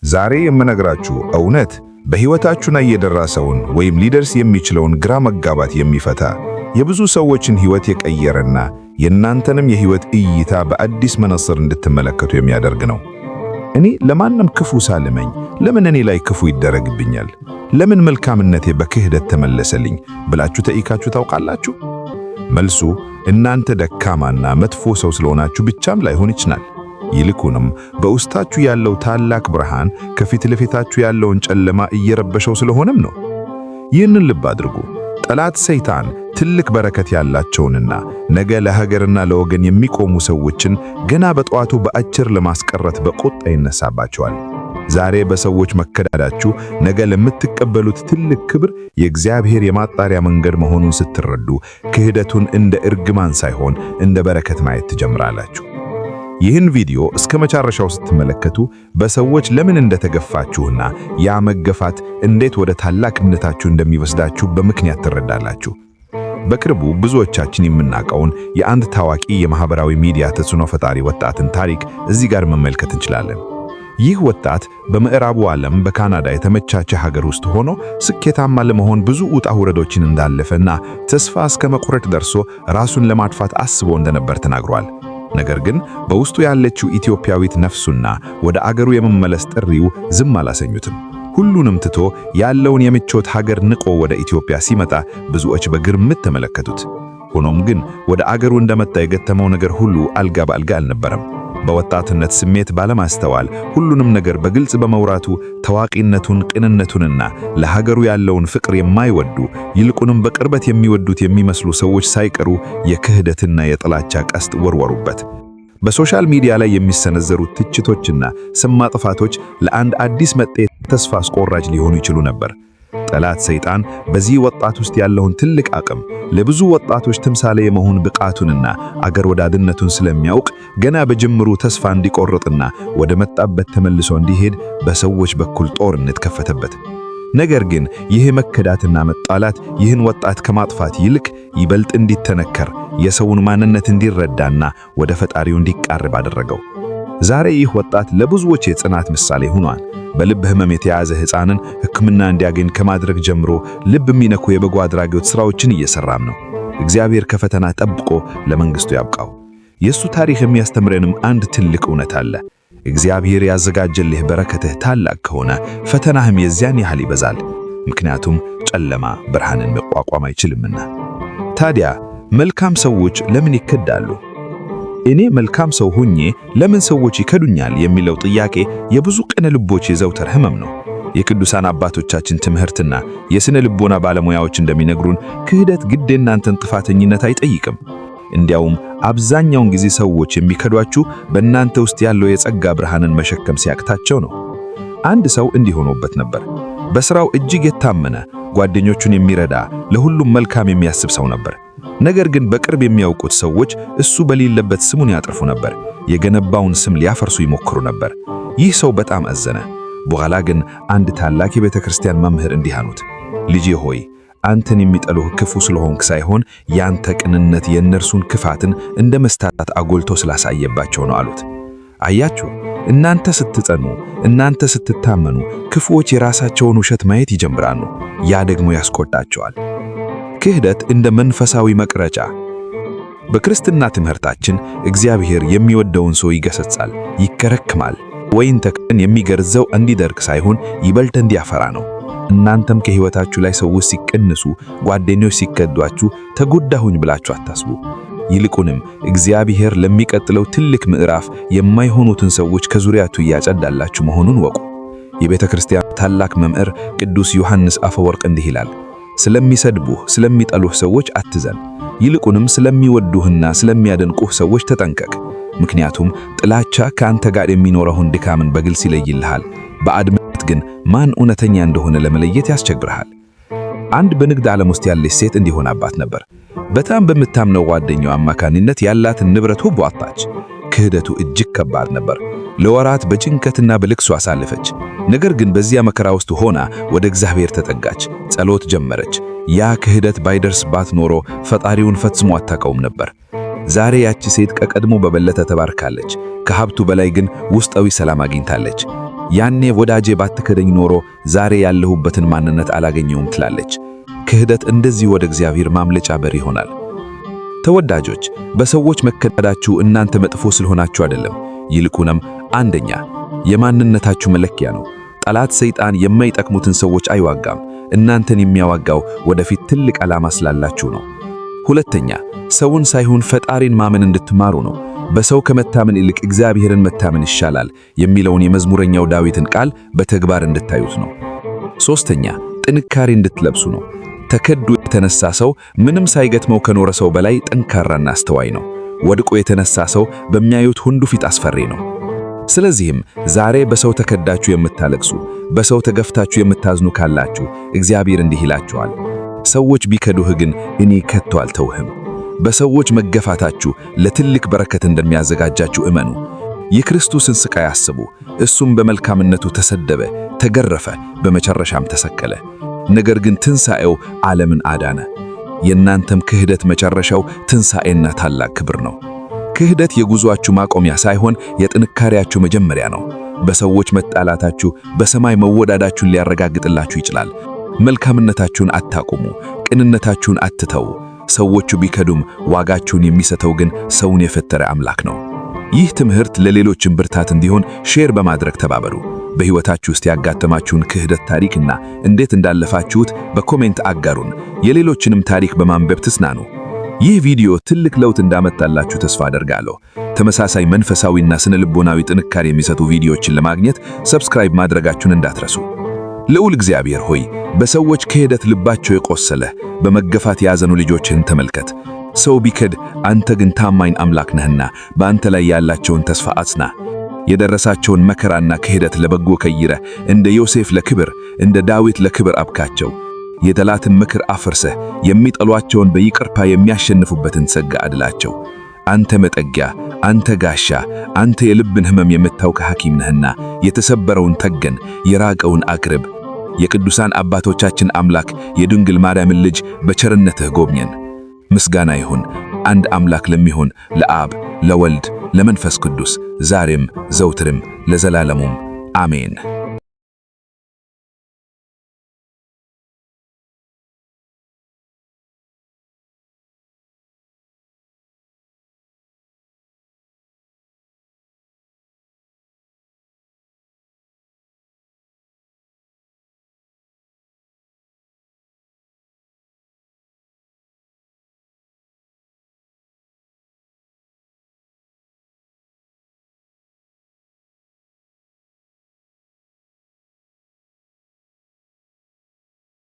ዛሬ የምነግራችሁ እውነት በሕይወታችሁ ላይ የደረሰውን ወይም ሊደርስ የሚችለውን ግራ መጋባት የሚፈታ የብዙ ሰዎችን ሕይወት የቀየረና የእናንተንም የሕይወት እይታ በአዲስ መነጽር እንድትመለከቱ የሚያደርግ ነው። እኔ ለማንም ክፉ ሳልመኝ ለምን እኔ ላይ ክፉ ይደረግብኛል? ለምን መልካምነቴ በክህደት ተመለሰልኝ ብላችሁ ተጠይቃችሁ ታውቃላችሁ? መልሱ እናንተ ደካማና መጥፎ ሰው ስለሆናችሁ ብቻም ላይሆን ይችላል። ይልቁንም በውስጣችሁ ያለው ታላቅ ብርሃን ከፊት ለፊታችሁ ያለውን ጨለማ እየረበሸው ስለሆነም ነው። ይህንን ልብ አድርጉ። ጠላት ሰይጣን ትልቅ በረከት ያላቸውንና ነገ ለሀገርና ለወገን የሚቆሙ ሰዎችን ገና በጠዋቱ በአጭር ለማስቀረት በቁጣ ይነሳባቸዋል። ዛሬ በሰዎች መከዳዳችሁ ነገ ለምትቀበሉት ትልቅ ክብር የእግዚአብሔር የማጣሪያ መንገድ መሆኑን ስትረዱ ክህደቱን እንደ እርግማን ሳይሆን እንደ በረከት ማየት ትጀምራላችሁ። ይህን ቪዲዮ እስከ መጨረሻው ስትመለከቱ በሰዎች ለምን እንደተገፋችሁና ያ መገፋት እንዴት ወደ ታላቅነታችሁ እንደሚወስዳችሁ በምክንያት ትረዳላችሁ። በቅርቡ ብዙዎቻችን የምናውቀውን የአንድ ታዋቂ የማህበራዊ ሚዲያ ተጽዕኖ ፈጣሪ ወጣትን ታሪክ እዚህ ጋር መመልከት እንችላለን። ይህ ወጣት በምዕራቡ ዓለም በካናዳ የተመቻቸ ሀገር ውስጥ ሆኖ ስኬታማ ለመሆን ብዙ ውጣ ውረዶችን እንዳለፈና ተስፋ እስከ መቁረጥ ደርሶ ራሱን ለማጥፋት አስቦ እንደነበር ተናግሯል። ነገር ግን በውስጡ ያለችው ኢትዮጵያዊት ነፍሱና ወደ አገሩ የመመለስ ጥሪው ዝም አላሰኙትም። ሁሉንም ትቶ ያለውን የምቾት ሀገር ንቆ ወደ ኢትዮጵያ ሲመጣ ብዙዎች በግርምት ተመለከቱት። ሆኖም ግን ወደ አገሩ እንደመጣ የገጠመው ነገር ሁሉ አልጋ በአልጋ አልነበረም። በወጣትነት ስሜት ባለማስተዋል ሁሉንም ነገር በግልጽ በመውራቱ ታዋቂነቱን፣ ቅንነቱንና ለሀገሩ ያለውን ፍቅር የማይወዱ ይልቁንም በቅርበት የሚወዱት የሚመስሉ ሰዎች ሳይቀሩ የክህደትና የጥላቻ ቀስት ወርወሩበት። በሶሻል ሚዲያ ላይ የሚሰነዘሩት ትችቶችና ስም ማጥፋቶች ለአንድ አዲስ መጤ ተስፋ አስቆራጭ ሊሆኑ ይችሉ ነበር። ጠላት ሰይጣን በዚህ ወጣት ውስጥ ያለውን ትልቅ አቅም ለብዙ ወጣቶች ትምሳሌ የመሆን ብቃቱንና አገር ወዳድነቱን ስለሚያውቅ ገና በጅምሩ ተስፋ እንዲቆርጥና ወደ መጣበት ተመልሶ እንዲሄድ በሰዎች በኩል ጦርነት ከፈተበት። ነገር ግን ይህ መከዳትና መጣላት ይህን ወጣት ከማጥፋት ይልቅ ይበልጥ እንዲተነከር የሰውን ማንነት እንዲረዳና ወደ ፈጣሪው እንዲቃርብ አደረገው። ዛሬ ይህ ወጣት ለብዙዎች የጽናት ምሳሌ ሆኗል። በልብ ህመም የተያዘ ሕፃንን ሕክምና እንዲያገኝ ከማድረግ ጀምሮ ልብ የሚነኩ የበጎ አድራጎት ሥራዎችን እየሰራም ነው። እግዚአብሔር ከፈተና ጠብቆ ለመንግሥቱ ያብቃው። የእሱ ታሪክ የሚያስተምረንም አንድ ትልቅ እውነት አለ። እግዚአብሔር ያዘጋጀልህ በረከትህ ታላቅ ከሆነ ፈተናህም የዚያን ያህል ይበዛል። ምክንያቱም ጨለማ ብርሃንን መቋቋም አይችልምና። ታዲያ መልካም ሰዎች ለምን ይከዳሉ? እኔ መልካም ሰው ሆኜ ለምን ሰዎች ይከዱኛል የሚለው ጥያቄ የብዙ ቅን ልቦች የዘውትር ህመም ነው። የቅዱሳን አባቶቻችን ትምህርትና የሥነ ልቦና ባለሙያዎች እንደሚነግሩን ክህደት ግድ የእናንተን ጥፋተኝነት አይጠይቅም። እንዲያውም አብዛኛውን ጊዜ ሰዎች የሚከዷችሁ በእናንተ ውስጥ ያለው የጸጋ ብርሃንን መሸከም ሲያቅታቸው ነው። አንድ ሰው እንዲህ ሆኖበት ነበር። በሥራው እጅግ የታመነ ጓደኞቹን የሚረዳ ለሁሉም መልካም የሚያስብ ሰው ነበር። ነገር ግን በቅርብ የሚያውቁት ሰዎች እሱ በሌለበት ስሙን ያጠፉ ነበር። የገነባውን ስም ሊያፈርሱ ይሞክሩ ነበር። ይህ ሰው በጣም አዘነ። በኋላ ግን አንድ ታላቅ የቤተ ክርስቲያን መምህር እንዲህ አሉት፣ ልጄ ሆይ አንተን የሚጠሉህ ክፉ ስለሆንክ ሳይሆን ያንተ ቅንነት የእነርሱን ክፋትን እንደ መስታወት አጎልቶ ስላሳየባቸው ነው አሉት። አያችሁ፣ እናንተ ስትጸኑ፣ እናንተ ስትታመኑ ክፉዎች የራሳቸውን ውሸት ማየት ይጀምራሉ። ያ ደግሞ ያስቆጣቸዋል። ክህደት እንደ መንፈሳዊ መቅረጫ። በክርስትና ትምህርታችን እግዚአብሔር የሚወደውን ሰው ይገሰጻል፣ ይከረክማል። ወይን ተክልን የሚገርዘው እንዲደርቅ ሳይሆን ይበልጥ እንዲያፈራ ነው። እናንተም ከሕይወታችሁ ላይ ሰዎች ሲቀንሱ፣ ጓደኞች ሲከዷችሁ ተጎዳሁኝ ብላችሁ አታስቡ። ይልቁንም እግዚአብሔር ለሚቀጥለው ትልቅ ምዕራፍ የማይሆኑትን ሰዎች ከዙሪያችሁ እያጸዳላችሁ መሆኑን ወቁ። የቤተ ክርስቲያን ታላቅ መምህር ቅዱስ ዮሐንስ አፈወርቅ እንዲህ ይላል፣ ስለሚሰድቡህ ስለሚጠሉህ ሰዎች አትዘን፣ ይልቁንም ስለሚወዱህና ስለሚያደንቁህ ሰዎች ተጠንቀቅ። ምክንያቱም ጥላቻ ከአንተ ጋር የሚኖረውን ድካምን በግልጽ ይለይልሃል። በአድመት ግን ማን እውነተኛ እንደሆነ ለመለየት ያስቸግርሃል። አንድ በንግድ ዓለም ውስጥ ያለች ሴት እንዲሆናባት ነበር። በጣም በምታምነው ጓደኛው አማካኝነት ያላትን ንብረት ሁሉ አጣች። ክህደቱ እጅግ ከባድ ነበር። ለወራት በጭንቀትና በልቅሶ አሳለፈች። ነገር ግን በዚያ መከራ ውስጥ ሆና ወደ እግዚአብሔር ተጠጋች፣ ጸሎት ጀመረች። ያ ክህደት ባይደርስባት ኖሮ ፈጣሪውን ፈጽሞ አታውቀውም ነበር። ዛሬ ያቺ ሴት ከቀድሞ በበለጠ ተባርካለች። ከሀብቱ በላይ ግን ውስጣዊ ሰላም አግኝታለች። ያኔ ወዳጄ ባትከደኝ ኖሮ ዛሬ ያለሁበትን ማንነት አላገኘውም ትላለች። ክህደት እንደዚህ ወደ እግዚአብሔር ማምለጫ በር ይሆናል። ተወዳጆች፣ በሰዎች መከዳዳችሁ እናንተ መጥፎ ስለሆናችሁ አይደለም። ይልቁንም አንደኛ የማንነታችሁ መለኪያ ነው። ጠላት ሰይጣን የማይጠቅሙትን ሰዎች አይዋጋም። እናንተን የሚያዋጋው ወደፊት ትልቅ ዓላማ ስላላችሁ ነው። ሁለተኛ ሰውን ሳይሆን ፈጣሪን ማመን እንድትማሩ ነው። በሰው ከመታመን ይልቅ እግዚአብሔርን መታመን ይሻላል የሚለውን የመዝሙረኛው ዳዊትን ቃል በተግባር እንድታዩት ነው። ሶስተኛ ጥንካሬ እንድትለብሱ ነው። ተከዶ የተነሳ ሰው ምንም ሳይገጥመው ከኖረ ሰው በላይ ጠንካራና አስተዋይ ነው። ወድቆ የተነሳ ሰው በሚያዩት ሁሉ ፊት አስፈሪ ነው። ስለዚህም ዛሬ በሰው ተከዳችሁ የምታለቅሱ፣ በሰው ተገፍታችሁ የምታዝኑ ካላችሁ እግዚአብሔር እንዲህ ይላችኋል፣ ሰዎች ቢከዱህ ግን እኔ ከቶ አልተውህም። በሰዎች መገፋታችሁ ለትልቅ በረከት እንደሚያዘጋጃችሁ እመኑ። የክርስቶስን ስቃይ አስቡ። እሱም በመልካምነቱ ተሰደበ፣ ተገረፈ፣ በመጨረሻም ተሰቀለ። ነገር ግን ትንሣኤው ዓለምን አዳነ። የእናንተም ክህደት መጨረሻው ትንሣኤና ታላቅ ክብር ነው። ክህደት የጉዞአችሁ ማቆሚያ ሳይሆን የጥንካሬያችሁ መጀመሪያ ነው። በሰዎች መጣላታችሁ በሰማይ መወዳዳችሁን ሊያረጋግጥላችሁ ይችላል። መልካምነታችሁን አታቁሙ፣ ቅንነታችሁን አትተው። ሰዎቹ ቢከዱም ዋጋችሁን የሚሰጠው ግን ሰውን የፈጠረ አምላክ ነው። ይህ ትምህርት ለሌሎችም ብርታት እንዲሆን ሼር በማድረግ ተባበሩ። በሕይወታችሁ ውስጥ ያጋጠማችሁን ክህደት ታሪክና እንዴት እንዳለፋችሁት በኮሜንት አጋሩን። የሌሎችንም ታሪክ በማንበብ ትጽናኑ። ይህ ቪዲዮ ትልቅ ለውጥ እንዳመጣላችሁ ተስፋ አደርጋለሁ። ተመሳሳይ መንፈሳዊና ስነ ልቦናዊ ጥንካሬ የሚሰጡ ቪዲዮዎችን ለማግኘት ሰብስክራይብ ማድረጋችሁን እንዳትረሱ። ልዑል እግዚአብሔር ሆይ በሰዎች ክህደት ልባቸው የቆሰለ በመገፋት ያዘኑ ልጆችህን ተመልከት። ሰው ቢክድ አንተ ግን ታማኝ አምላክ ነህና በአንተ ላይ ያላቸውን ተስፋ አጽና። የደረሳቸውን መከራና ክህደት ለበጎ ከይረህ እንደ ዮሴፍ ለክብር እንደ ዳዊት ለክብር አብካቸው። የጠላትን ምክር አፍርሰህ የሚጠሏቸውን በይቅርታ የሚያሸንፉበትን ጸጋ አድላቸው። አንተ መጠጊያ፣ አንተ ጋሻ፣ አንተ የልብን ሕመም የምታውቅ ሐኪም ነህና የተሰበረውን ጠግን፣ የራቀውን አቅርብ። የቅዱሳን አባቶቻችን አምላክ የድንግል ማርያምን ልጅ በቸርነትህ ጎብኘን። ምስጋና ይሁን አንድ አምላክ ለሚሆን ለአብ ለወልድ ለመንፈስ ቅዱስ ዛሬም ዘውትርም ለዘላለሙም አሜን።